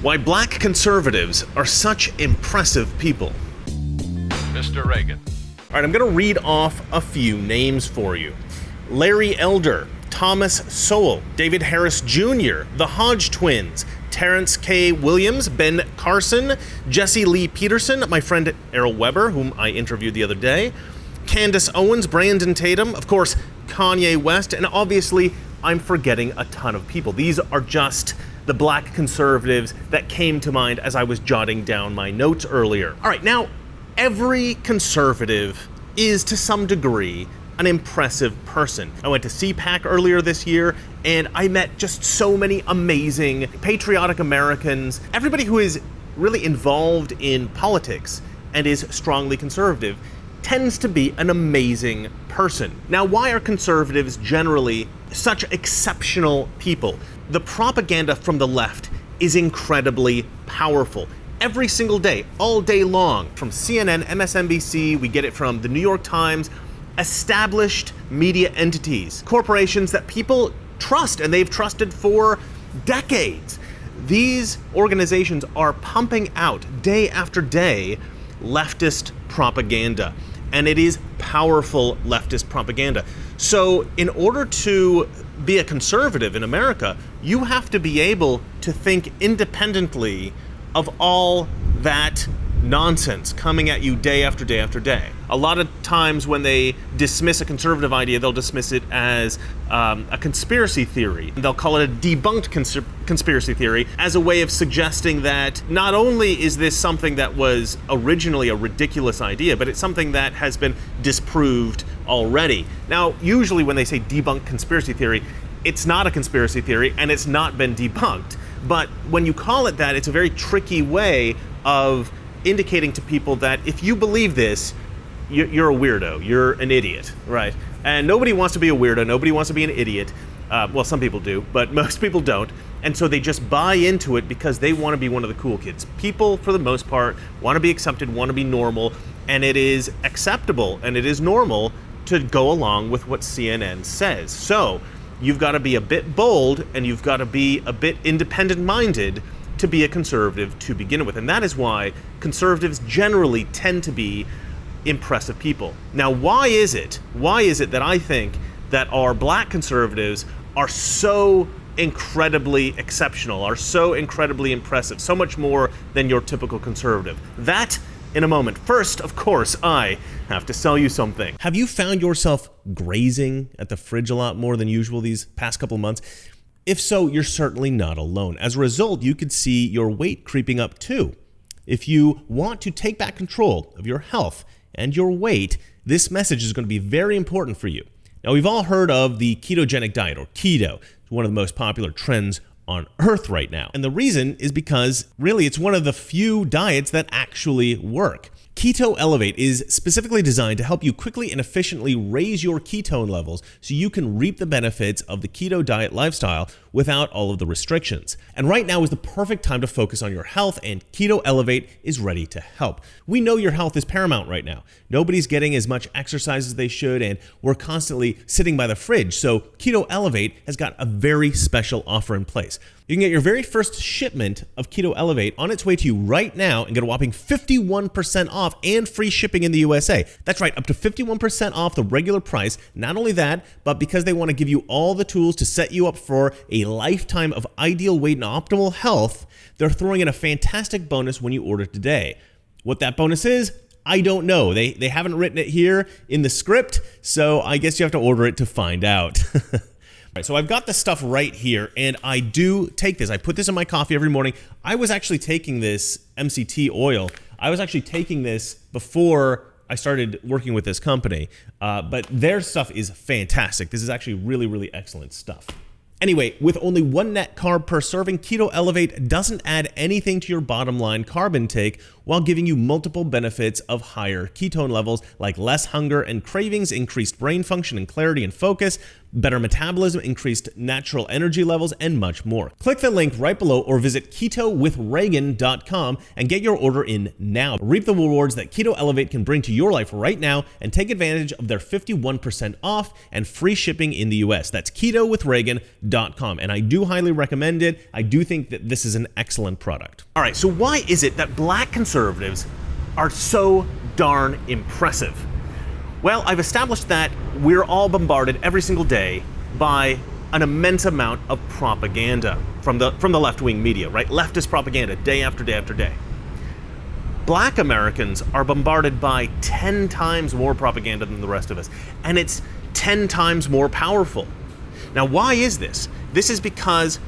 Why black conservatives are such impressive people. Mr. Reagan. All right, I'm going to read off a few names for you. Larry Elder, Thomas Sowell, David Harris Jr., the Hodge twins, Terrence K. Williams, Ben Carson, Jesse Lee Peterson, my friend Errol Weber, whom I interviewed the other day, Candace Owens, Brandon Tatum, of course, Kanye West, and obviously I'm forgetting a ton of people. These are just the black conservatives that came to mind as I was jotting down my notes earlier. All right, now, every conservative is to some degree an impressive person. I went to CPAC earlier this year and I met just so many amazing patriotic Americans, everybody who is really involved in politics and is strongly conservative tends to be an amazing person. Now, why are conservatives generally such exceptional people? The propaganda from the left is incredibly powerful. Every single day, all day long, from CNN, MSNBC, we get it from the New York Times, established media entities, corporations that people trust and they've trusted for decades. These organizations are pumping out day after day leftist propaganda, and it is powerful leftist propaganda. So in order to be a conservative in America, you have to be able to think independently of all that nonsense coming at you day after day after day. A lot of times when they dismiss a conservative idea, they'll dismiss it as a conspiracy theory. They'll call it a debunked conspiracy theory as a way of suggesting that not only is this something that was originally a ridiculous idea, but it's something that has been disproved already. Now, usually when they say debunked conspiracy theory, it's not a conspiracy theory and it's not been debunked. But when you call it that, it's a very tricky way of indicating to people that if you believe this, you're a weirdo, you're an idiot, right? And nobody wants to be a weirdo, nobody wants to be an idiot. Well, some people do, but most people don't. And so they just buy into it because they want to be one of the cool kids. People, for the most part, want to be accepted, want to be normal, and it is acceptable and it is normal to go along with what CNN says. So you've got to be a bit bold and you've got to be a bit independent-minded to be a conservative to begin with. And that is why conservatives generally tend to be impressive people. Now, why is it that I think that our black conservatives are so incredibly exceptional, are so incredibly impressive, so much more than your typical conservative? That in a moment. First, of course, I have to sell you something. Have you found yourself grazing at the fridge a lot more than usual these past couple months? If so, you're certainly not alone. As a result, you could see your weight creeping up too. If you want to take back control of your health and your weight, this message is going to be very important for you. Now, we've all heard of the ketogenic diet, or keto. It's one of the most popular trends on Earth right now. And the reason is because really it's one of the few diets that actually work. Keto Elevate is specifically designed to help you quickly and efficiently raise your ketone levels so you can reap the benefits of the keto diet lifestyle without all of the restrictions. And right now is the perfect time to focus on your health, and Keto Elevate is ready to help. We know your health is paramount right now. Nobody's getting as much exercise as they should, and we're constantly sitting by the fridge. So Keto Elevate has got a very special offer in place. You can get your very first shipment of Keto Elevate on its way to you right now and get a whopping 51% off and free shipping in the USA. That's right, up to 51% off the regular price. Not only that, but because they want to give you all the tools to set you up for a lifetime of ideal weight and optimal health, they're throwing in a fantastic bonus when you order today. What that bonus is, I don't know. They haven't written it here in the script, so I guess you have to order it to find out. All right, so I've got the stuff right here, and I do take this. I put this in my coffee every morning. I was actually taking this MCT oil. I was actually taking this before I started working with this company, but their stuff is fantastic. This is actually really, really excellent stuff. Anyway, with only one net carb per serving, Keto Elevate doesn't add anything to your bottom line carb intake while giving you multiple benefits of higher ketone levels like less hunger and cravings, increased brain function and clarity and focus, better metabolism, increased natural energy levels, and much more. Click the link right below or visit ketowithreagan.com and get your order in now. Reap the rewards that Keto Elevate can bring to your life right now and take advantage of their 51% off and free shipping in the US. That's ketowithreagan.com, and I do highly recommend it. I do think that this is an excellent product. All right, so why is it that black conservatives are so darn impressive? Well, I've established that we're all bombarded every single day by an immense amount of propaganda from the left-wing media, right? Leftist propaganda day after day after day. Black Americans are bombarded by 10 times more propaganda than the rest of us, and it's 10 times more powerful. Now, why is this? This is because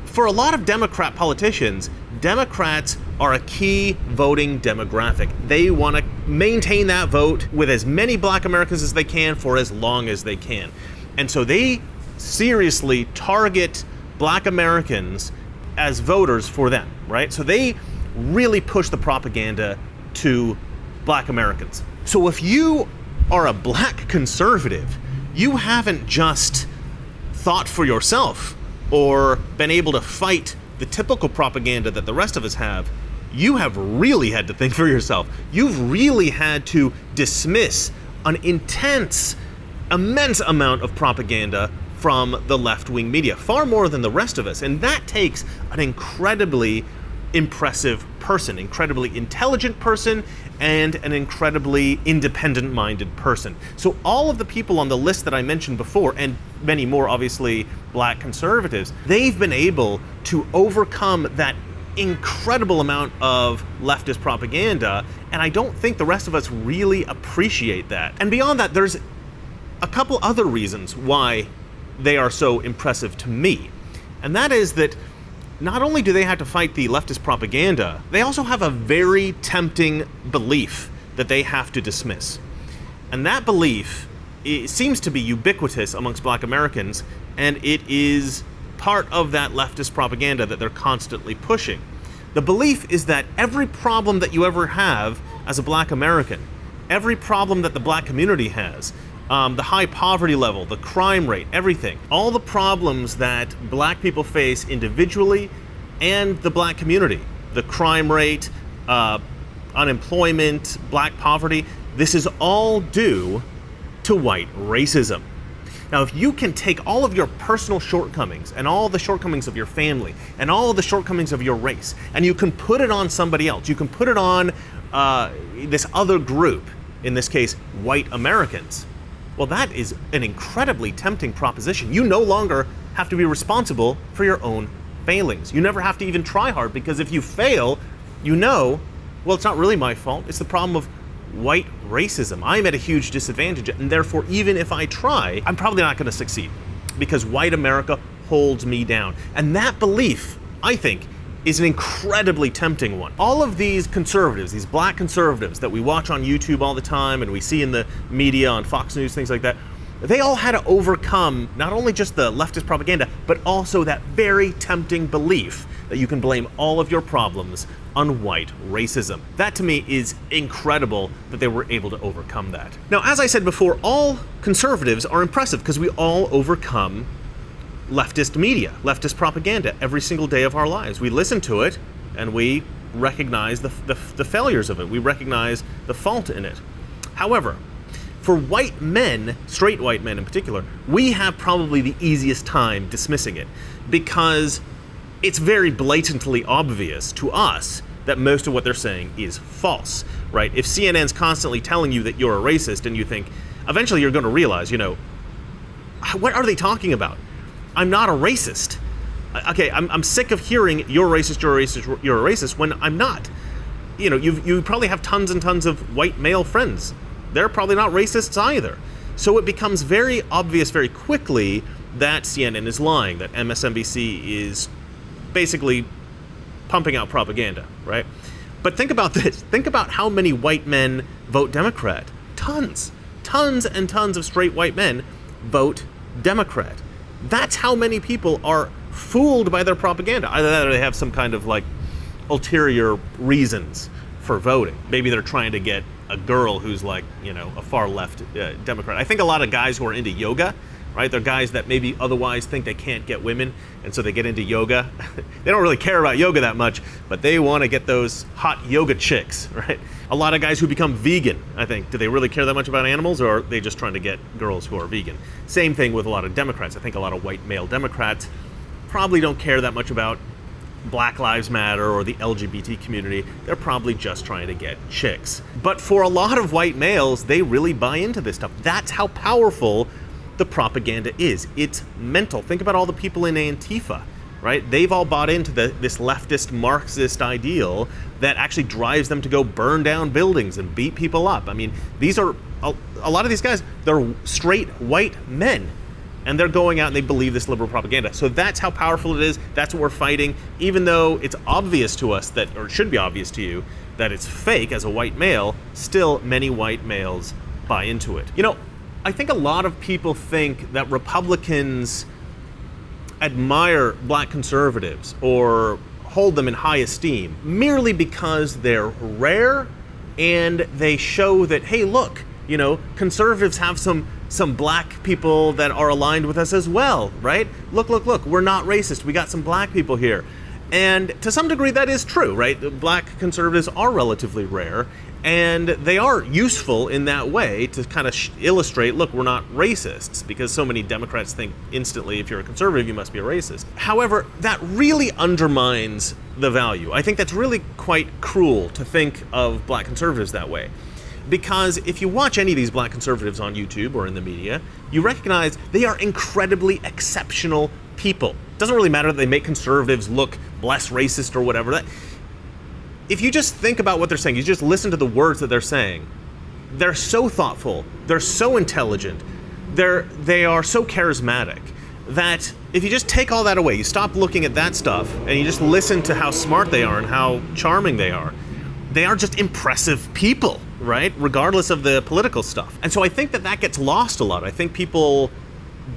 for a lot of Democrat politicians, Democrats are a key voting demographic. They want to maintain that vote with as many black Americans as they can for as long as they can. And so they seriously target black Americans as voters for them, right? So they really push the propaganda to black Americans. So if you are a black conservative, you haven't just thought for yourself or been able to fight the typical propaganda that the rest of us have. You have really had to think for yourself. You've really had to dismiss an immense amount of propaganda from the left-wing media, far more than the rest of us. And that takes an incredibly impressive person, incredibly intelligent person, and an incredibly independent-minded person. So all of the people on the list that I mentioned before, and many more, obviously, black conservatives, they've been able to overcome that incredible amount of leftist propaganda, and I don't think the rest of us really appreciate that. And beyond that, there's a couple other reasons why they are so impressive to me, and that is that not only do they have to fight the leftist propaganda, they also have a very tempting belief that they have to dismiss. And that belief, it seems to be ubiquitous amongst black Americans, and it is part of that leftist propaganda that they're constantly pushing. The belief is that every problem that you ever have as a black American, every problem that the black community has, the high poverty level, the crime rate, everything, all the problems that black people face individually and the black community, the crime rate, unemployment, black poverty, this is all due to white racism. Now, if you can take all of your personal shortcomings and all the shortcomings of your family and all of the shortcomings of your race, and you can put it on somebody else, you can put it on this other group, in this case, white Americans, well, that is an incredibly tempting proposition. You no longer have to be responsible for your own failings. You never have to even try hard, because if you fail, you know, well, it's not really my fault. It's the problem of white racism. I'm at a huge disadvantage, and therefore, even if I try, I'm probably not going to succeed, because white America holds me down. And that belief, I think, is an incredibly tempting one. All of these conservatives, these black conservatives that we watch on YouTube all the time and we see in the media on Fox News, things like that, they all had to overcome not only just the leftist propaganda, but also that very tempting belief that you can blame all of your problems on white racism. That to me is incredible that they were able to overcome that. Now, as I said before, all conservatives are impressive because we all overcome leftist media, leftist propaganda every single day of our lives. We listen to it and we recognize the failures of it. We recognize the fault in it. However, for white men, straight white men in particular, we have probably the easiest time dismissing it, because it's very blatantly obvious to us that most of what they're saying is false, right? If CNN's constantly telling you that you're a racist, and you think, eventually you're going to realize, what are they talking about? I'm not a racist. Okay, I'm sick of hearing you're racist, you're a racist, you're a racist, when I'm not. You probably have tons and tons of white male friends. They're probably not racists either. So it becomes very obvious very quickly that CNN is lying, that MSNBC is basically pumping out propaganda, right? But think about this. Think about how many white men vote Democrat. Tons and tons of straight white men vote Democrat. That's how many people are fooled by their propaganda. Either that or they have some kind of ulterior reasons for voting. Maybe they're trying to get a girl who's a far left Democrat. I think a lot of guys who are into yoga, right? They're guys that maybe otherwise think they can't get women, and so they get into yoga. They don't really care about yoga that much, but they want to get those hot yoga chicks, right? A lot of guys who become vegan, I think, do they really care that much about animals, or are they just trying to get girls who are vegan? Same thing with a lot of Democrats. I think a lot of white male Democrats probably don't care that much about Black Lives Matter or the LGBT community. They're probably just trying to get chicks. But for a lot of white males, they really buy into this stuff. That's how powerful the propaganda is. It's mental. Think about all the people in Antifa, right? They've all bought into this leftist Marxist ideal that actually drives them to go burn down buildings and beat people up. I mean, these are a lot of these guys, they're straight white men. And they're going out and they believe this liberal propaganda. So that's how powerful it is. That's what we're fighting. Even though it's obvious to us that, or it should be obvious to you, that it's fake as a white male, still many white males buy into it. You know, I think a lot of people think that Republicans admire black conservatives or hold them in high esteem merely because they're rare and they show that, hey, look, you know, conservatives have some black people that are aligned with us as well, right? Look, we're not racist. We got some black people here. And to some degree that is true, right? The black conservatives are relatively rare, and they are useful in that way to kind of illustrate, look, we're not racists, because so many Democrats think instantly if you're a conservative, you must be a racist. However, that really undermines the value. I think that's really quite cruel to think of black conservatives that way. Because if you watch any of these black conservatives on YouTube or in the media, you recognize they are incredibly exceptional people. It doesn't really matter that they make conservatives look less racist or whatever. If you just think about what they're saying, you just listen to the words that they're saying, they're so thoughtful, they're so intelligent, they are so charismatic that if you just take all that away, you stop looking at that stuff and you just listen to how smart they are and how charming they are just impressive people, right? Regardless of the political stuff. And so I think that gets lost a lot. I think people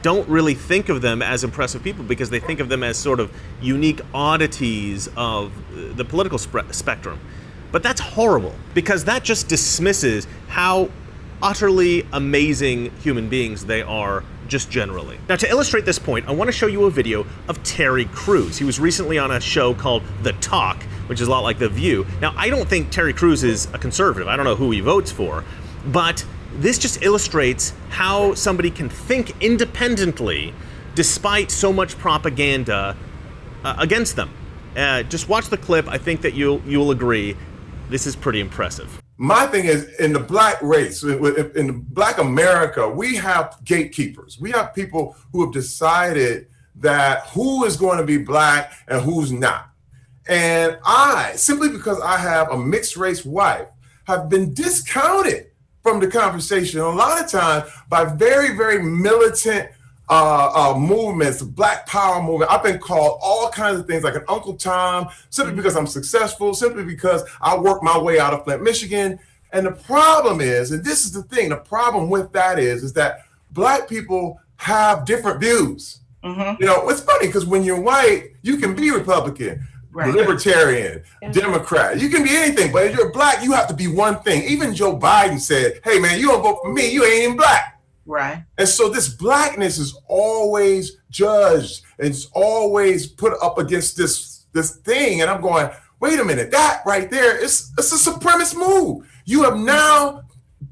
don't really think of them as impressive people because they think of them as sort of unique oddities of the political spectrum. But that's horrible, because that just dismisses how utterly amazing human beings they are just generally. Now, to illustrate this point, I want to show you a video of Terry Crews. He was recently on a show called The Talk, which is a lot like The View. Now, I don't think Terry Crews is a conservative. I don't know who he votes for, but this just illustrates how somebody can think independently despite so much propaganda against them. Just watch the clip. I think that you'll agree. This is pretty impressive. My thing is, in the black race, in black America, we have gatekeepers. We have people who have decided that who is going to be black and who's not. And I, simply because I have a mixed race wife, have been discounted from the conversation a lot of times by very, very militant movements, the Black Power movement. I've been called all kinds of things like an Uncle Tom, simply because I'm successful, simply because I worked my way out of Flint, Michigan. And the problem is, and this is the thing, the problem with that is that black people have different views. Mm-hmm. You know, it's funny because when you're white, you can be Republican, right, libertarian, Democrat. You can be anything, but if you're black, you have to be one thing. Even Joe Biden said, hey man, you don't vote for me, you ain't even black. Right. And so this blackness is always judged and it's always put up against this thing. And I'm going, wait a minute, that right there, it's a supremacist move. You have now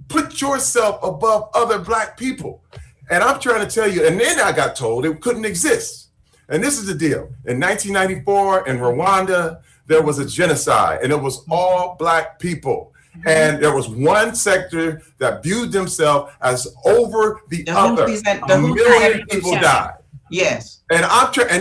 put yourself above other black people. And I'm trying to tell you, and then I got told it couldn't exist. And this is the deal. In 1994 in Rwanda, there was a genocide and it was all black people. And there was one sector that viewed themselves as over the other. A million people died. Yes. And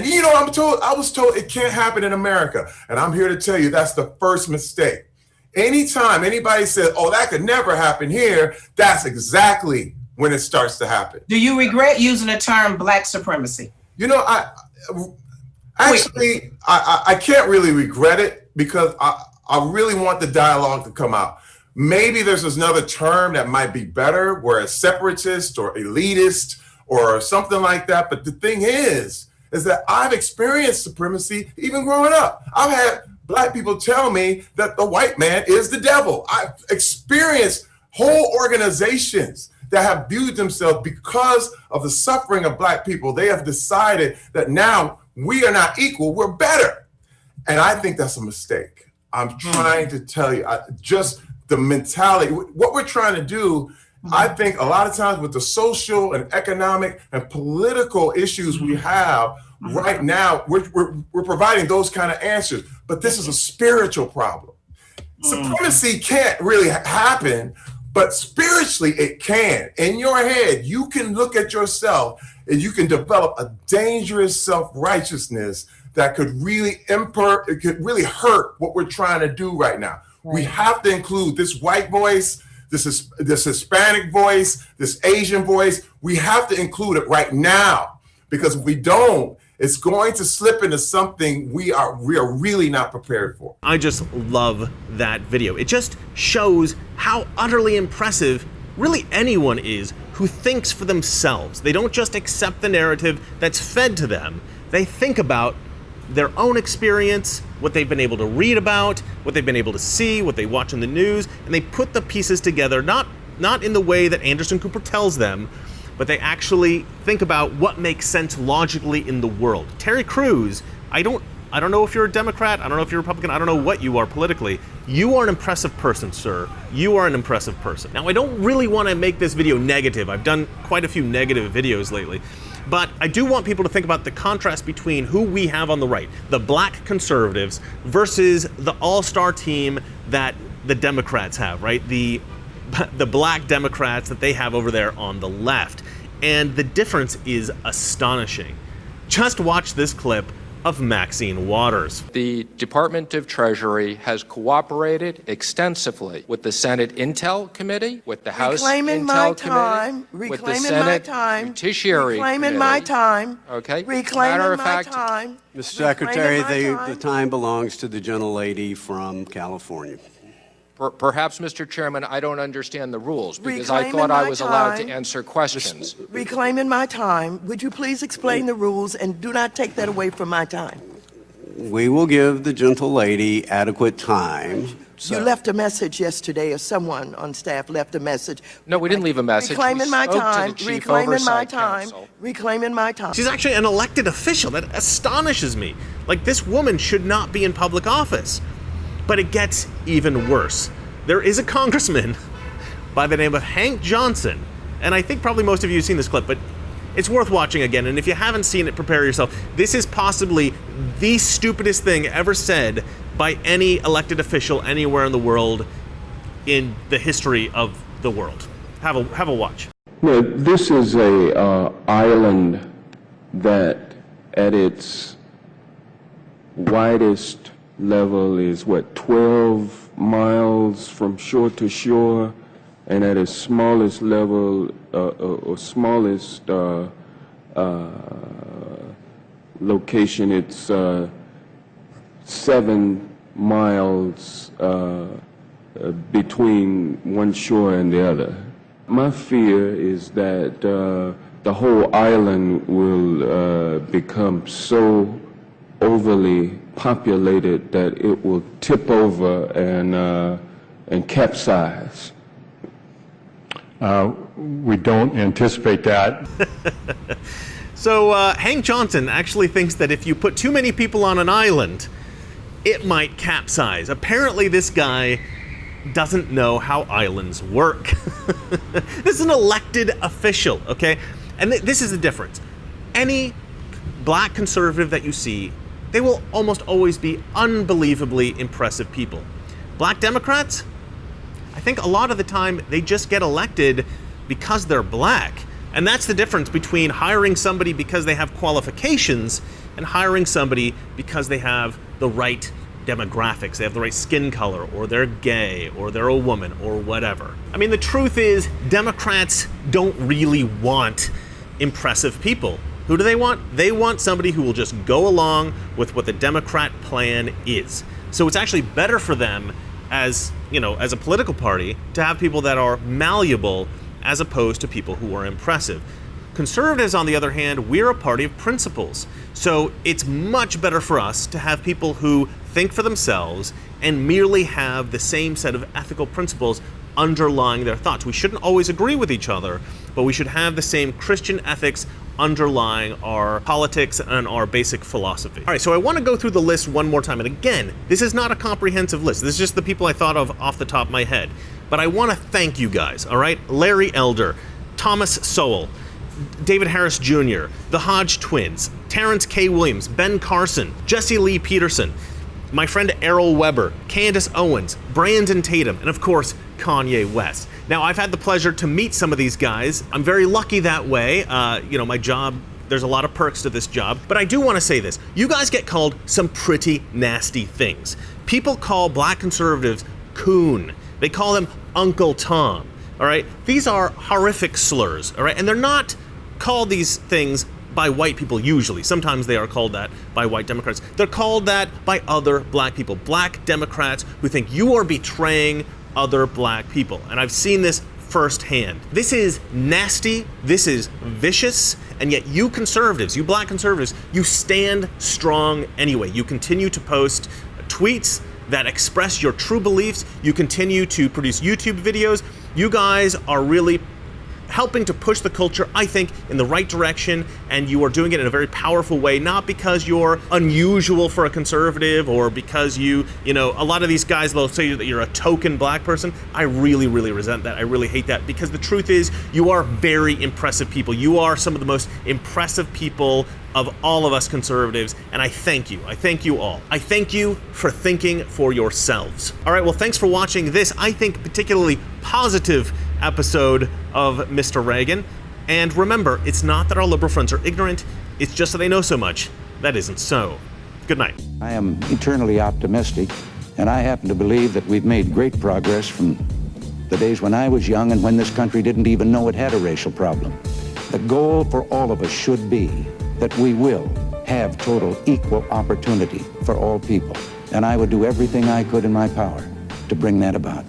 you know, I was told it can't happen in America. And I'm here to tell you that's the first mistake. Anytime anybody says, oh, that could never happen here, that's exactly when it starts to happen. Do you regret using the term black supremacy? You know, I can't really regret it because I really want the dialogue to come out. Maybe there's another term that might be better, where it's separatist or elitist or something like that. But the thing is that I've experienced supremacy even growing up. I've had black people tell me that the white man is the devil. I've experienced whole organizations that have viewed themselves because of the suffering of Black people. They have decided that now we are not equal, we're better. And I think that's a mistake. I'm trying to tell you, just the mentality, what we're trying to do, I think a lot of times with the social and economic and political issues we have right now, we're providing those kind of answers, but this is a spiritual problem. Supremacy can't really happen, but spiritually it can. In your head, you can look at yourself and you can develop a dangerous self-righteousness that could really hurt what we're trying to do right now. Right. We have to include this white voice, this Hispanic voice, this Asian voice. We have to include it right now, because if we don't, it's going to slip into something we are really not prepared for. I just love that video. It just shows how utterly impressive really anyone is who thinks for themselves. They don't just accept the narrative that's fed to them. They think about their own experience, what they've been able to read about, what they've been able to see, what they watch in the news, and they put the pieces together, not in the way that Anderson Cooper tells them, but they actually think about what makes sense logically in the world. Terry Crews, I don't know if you're a Democrat, I don't know if you're a Republican, I don't know what you are politically. You are an impressive person, sir. You are an impressive person. Now, I don't really want to make this video negative. I've done quite a few negative videos lately. But I do want people to think about the contrast between who we have on the right, the Black conservatives, versus the all-star team that the Democrats have, right? The Black Democrats that they have over there on the left. And the difference is astonishing. Just watch this clip of Maxine Waters. The Department of Treasury has cooperated extensively with the Senate Intel Committee, with the House Intel Committee, with the Senate Judiciary Reclaiming my time. Okay. Reclaiming my time. Mr. Secretary, the time belongs to the gentlelady from California. Perhaps, Mr. Chairman, I don't understand the rules, because I thought I was allowed to answer questions. Reclaiming my time. Would you please explain the rules and do not take that away from my time? We will give the gentlelady adequate time. You left a message yesterday, or someone on staff left a message. No, we didn't leave a message. Reclaiming my time. Reclaiming my time. Reclaiming my time. She's actually an elected official. That astonishes me. Like, this woman should not be in public office. But it gets even worse. There is a congressman by the name of Hank Johnson, and I think probably most of you have seen this clip, but it's worth watching again, and if you haven't seen it, prepare yourself. This is possibly the stupidest thing ever said by any elected official anywhere in the world in the history of the world. Have a watch. No, this is a island that at its widest level is 12 miles from shore to shore, and at its smallest level or smallest location, it's 7 miles between one shore and the other. My fear is that the whole island will become so overly populated that it will tip over and capsize. We don't anticipate that. So Hank Johnson actually thinks that if you put too many people on an island, it might capsize. Apparently this guy doesn't know how islands work. This is an elected official, okay? And this is the difference. Any Black conservative that you see, they will almost always be unbelievably impressive people. Black Democrats, I think a lot of the time they just get elected because they're Black. And that's the difference between hiring somebody because they have qualifications and hiring somebody because they have the right demographics, they have the right skin color, or they're gay, or they're a woman, or whatever. I mean, the truth is, Democrats don't really want impressive people. Who do they want? They want somebody who will just go along with what the Democrat plan is. So it's actually better for them as, as a political party to have people that are malleable as opposed to people who are impressive. Conservatives, on the other hand, we're a party of principles. So it's much better for us to have people who think for themselves and merely have the same set of ethical principles underlying their thoughts. We shouldn't always agree with each other, but we should have the same Christian ethics underlying our politics and our basic philosophy. All right, so I want to go through the list one more time. And again, this is not a comprehensive list. This is just the people I thought of off the top of my head. But I want to thank you guys, all right? Larry Elder, Thomas Sowell, David Harris Jr., the Hodge twins, Terrence K. Williams, Ben Carson, Jesse Lee Peterson, my friend Errol Weber, Candace Owens, Brandon Tatum, and of course, Kanye West. Now, I've had the pleasure to meet some of these guys. I'm very lucky that way. My job, there's a lot of perks to this job. But I do want to say this. You guys get called some pretty nasty things. People call black conservatives coon. They call them Uncle Tom, all right? These are horrific slurs, all right? And they're not called these things by white people usually. Sometimes they are called that by white Democrats. They're called that by other black people, black Democrats who think you are betraying other black people. And I've seen this firsthand. This is nasty, this is vicious, and yet you conservatives, you black conservatives, you stand strong anyway. You continue to post tweets that express your true beliefs. You continue to produce YouTube videos. You guys are really helping to push the culture, I think, in the right direction, and you are doing it in a very powerful way, not because you're unusual for a conservative or because you know, a lot of these guys, they'll say that you're a token black person. I really, really resent that. I really hate that, because the truth is, you are very impressive people. You are some of the most impressive people of all of us conservatives, and I thank you. I thank you all. I thank you for thinking for yourselves. All right, well, thanks for watching this, I think, particularly positive episode of Mr. Reagan. And remember, it's not that our liberal friends are ignorant, it's just that they know so much that isn't so. Good night. I am eternally optimistic, and I happen to believe that we've made great progress from the days when I was young and when this country didn't even know it had a racial problem. The goal for all of us should be that we will have total equal opportunity for all people. And I would do everything I could in my power to bring that about.